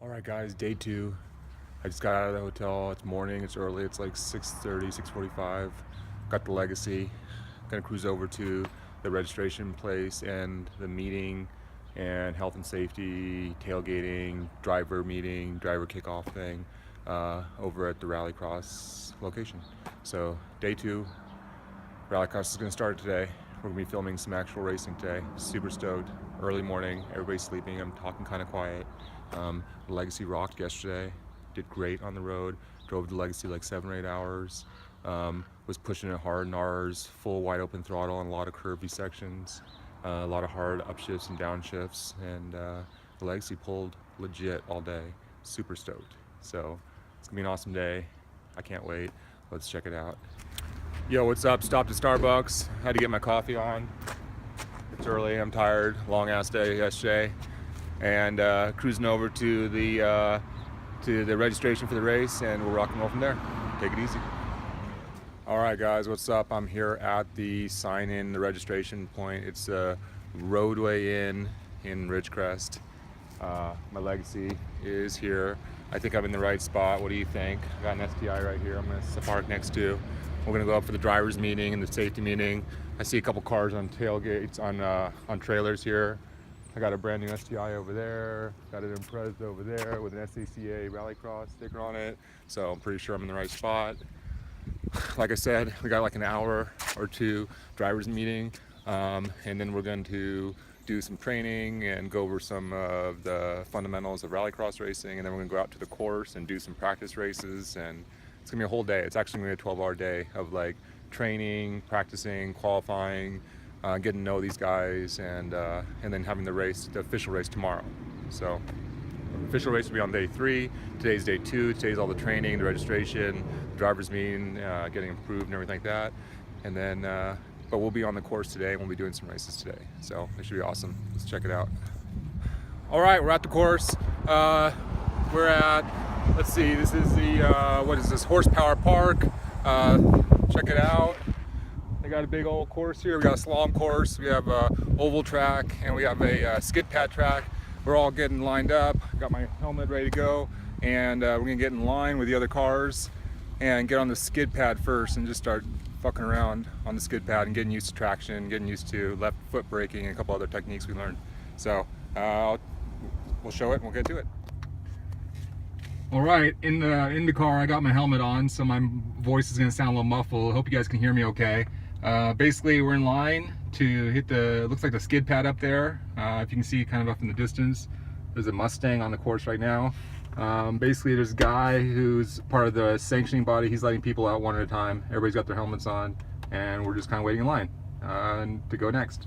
All right, guys, day two. I just got out of the hotel. It's morning, it's early, it's like 6:30, 6:45. Got the Legacy. Gonna cruise over to the registration place and the meeting and health and safety, tailgating, driver meeting, driver kickoff thing over at the Rallycross location. So, day two, Rallycross is gonna start today. We're gonna be filming some actual racing today. Super stoked. Early morning, everybody's sleeping. I'm talking kind of quiet. The Legacy rocked yesterday. Did great on the road. Drove the Legacy like 7 or 8 hours. Was pushing it hard in ours. Full wide open throttle on a lot of curvy sections. A lot of hard upshifts and downshifts. And the Legacy pulled legit all day. Super stoked. So it's gonna be an awesome day. I can't wait. Let's check it out. Yo, what's up? Stopped at Starbucks. Had to get my coffee on. It's early. I'm tired. Long ass day yesterday. And cruising over to the registration for the race, and we'll rock and roll from there. Take it easy. All right, guys, what's up? I'm here at the sign-in, the registration point. It's a roadway in Ridgecrest. My Legacy is here. I think I'm in the right spot. What do you think? I got an STI right here. I'm gonna park next to. We're gonna go up for the drivers meeting and the safety meeting. I see a couple cars on tailgates, on trailers here. I got a brand new STI over there, got an Impreza over there with an SACA Rallycross sticker on it, so I'm pretty sure I'm in the right spot. Like I said, we got like an hour or two drivers meeting, and then we're going to do some training and go over some of the fundamentals of Rallycross racing, and then we're going to go out to the course and do some practice races, and it's going to be a whole day. It's actually going to be a 12-hour day of like training, practicing, qualifying, getting to know these guys, and then having the race, the official race tomorrow. So the official race will be on day 3. Today's day 2. Today's all the training, the registration, the drivers meeting, getting approved and everything like that. And then, but we'll be on the course today and we'll be doing some races today. So it should be awesome. Let's check it out. All right, we're at the course. We're at, let's see, this is the, what is this, Horsepower Park. Check it out. They got a big old course here. We got a slalom course, we have a oval track, and we have a skid pad track. We're all getting lined up. Got my helmet ready to go, and we're gonna get in line with the other cars and get on the skid pad first and just start fucking around on the skid pad and getting used to traction, getting used to left foot braking and a couple other techniques we learned. So we'll show it and we'll get to it. All right, in the car, I got my helmet on, so my voice is gonna sound a little muffled. I hope you guys can hear me okay. Basically, we're in line to hit the, looks like the skid pad up there. If you can see kind of up in the distance, there's a Mustang on the course right now. Basically, there's a guy who's part of the sanctioning body. He's letting people out one at a time. Everybody's got their helmets on, and we're just kind of waiting in line to go next.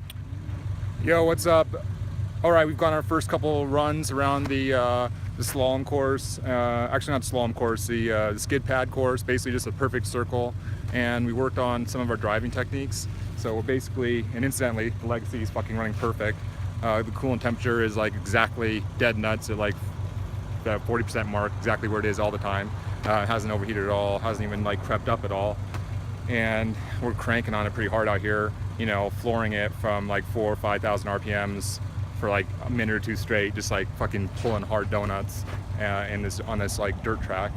Yo, what's up? All right, we've gone our first couple runs around the slalom course. Actually, not the slalom course, the skid pad course. Basically, just a perfect circle. And we worked on some of our driving techniques. So we're basically, and incidentally, the Legacy is fucking running perfect. The coolant temperature is like exactly dead nuts at like the 40% mark, exactly where it is all the time. It hasn't overheated at all, hasn't even like crept up at all. And we're cranking on it pretty hard out here, you know, flooring it from like 4,000 or 5,000 RPMs for like a minute or two straight, just like fucking pulling hard donuts on this like dirt track.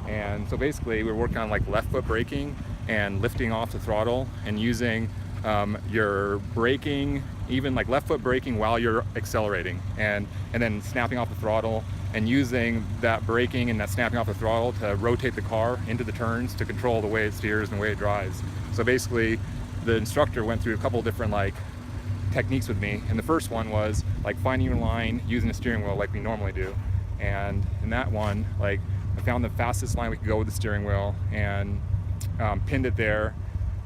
And so basically we're working on like left foot braking and lifting off the throttle and using your braking, even like left foot braking while you're accelerating, and then snapping off the throttle and using that braking and that snapping off the throttle to rotate the car into the turns to control the way it steers and the way it drives. So basically the instructor went through a couple different like techniques with me, and the first one was like finding your line using the steering wheel like we normally do. And in that one, like I found the fastest line we could go with the steering wheel and pinned it there.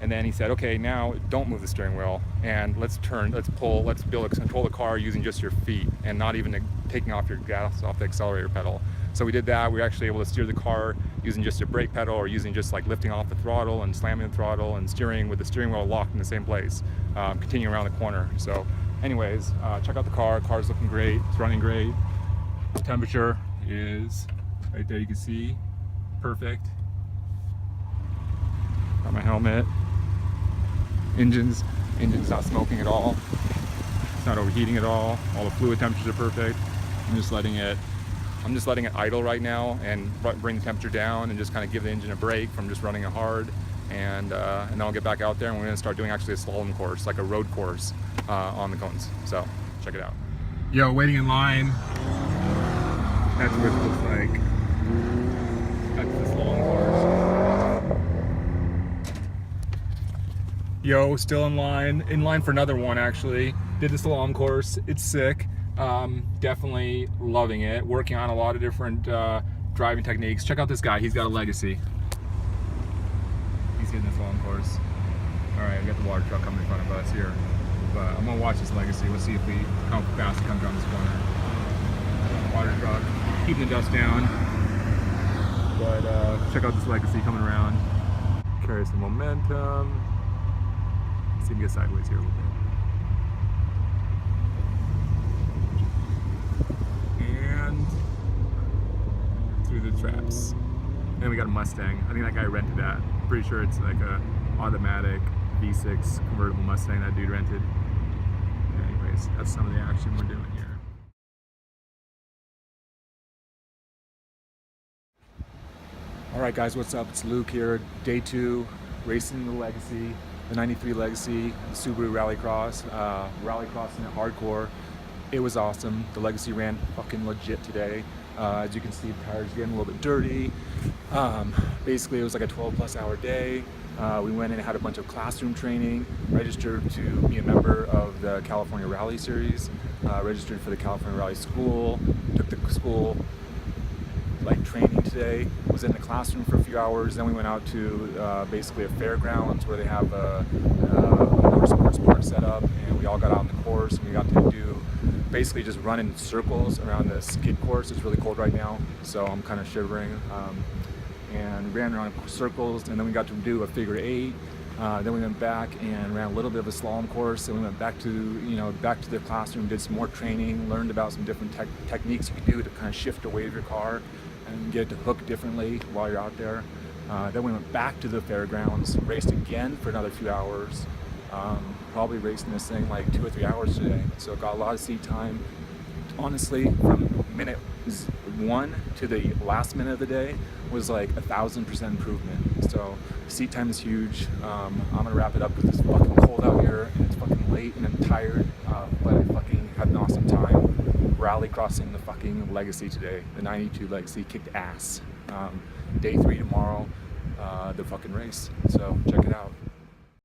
And then he said, okay, now don't move the steering wheel and let's pull, let's be able to control the car using just your feet and not even taking off your gas off the accelerator pedal. So we did that. We were actually able to steer the car using just your brake pedal, or using just like lifting off the throttle and slamming the throttle and steering with the steering wheel locked in the same place, continuing around the corner. So anyways, check out the car. Car's looking great. It's running great. The temperature is right there, you can see, perfect. Got my helmet. Engine's not smoking at all. It's not overheating at all. All the fluid temperatures are perfect. I'm just letting it I'm just letting it idle right now and bring the temperature down and just kind of give the engine a break from just running it hard. And then I'll get back out there and we're going to start doing actually a slalom course, like a road course on the cones. So check it out. Yo, waiting in line. That's what it looks like. That's the slalom course. Yo, still in line for another one actually. Did the slalom course, it's sick. Definitely loving it. Working on a lot of different driving techniques. Check out this guy, he's got a legacy. He's hitting this slalom course. Alright, we got the water truck coming in front of us here. But I'm gonna watch this legacy. We'll see how fast it comes around this corner. Water truck, keeping the dust down. But check out this legacy coming around. Carry some momentum. Let's see if we get sideways here a little bit. And through the traps. And we got a Mustang. I think that guy rented that. Pretty sure it's like a automatic V6 convertible Mustang that dude rented. Anyways, that's some of the action we're doing here. Alright guys, what's up? It's Luke here. Day 2, racing the Legacy, the 93 Legacy, the Subaru Rallycross. Rallycrossing it hardcore. It was awesome. The Legacy ran fucking legit today. As you can see, the tires getting a little bit dirty. Basically, it was like a 12+ hour day. We went in and had a bunch of classroom training, registered to be a member of the California Rally Series, registered for the California RallyX School, took the school like training today, was in the classroom for a few hours, then we went out to basically a fairgrounds where they have a Motorsports park set up, and we all got out on the course and we got to do basically just run in circles around the skid course. It's really cold right now, so I'm kind of shivering. And ran around circles, and then we got to do a figure 8. Then we went back and ran a little bit of a slalom course, and we went back to back to the classroom, did some more training, learned about some different techniques you can do to kind of shift the weight of your car and get it to hook differently while you're out there. Then we went back to the fairgrounds, raced again for another few hours. Probably racing this thing like 2 or 3 hours today, so got a lot of seat time. Honestly, from minute 1 to the last minute of the day was like 1,000% improvement. So seat time is huge. I'm gonna wrap it up because it's fucking cold out here and it's fucking late and I'm tired, but I fucking had an awesome time rally crossing the fucking Legacy today. The 92 Legacy kicked ass. Day 3 tomorrow, the fucking race. So check it out.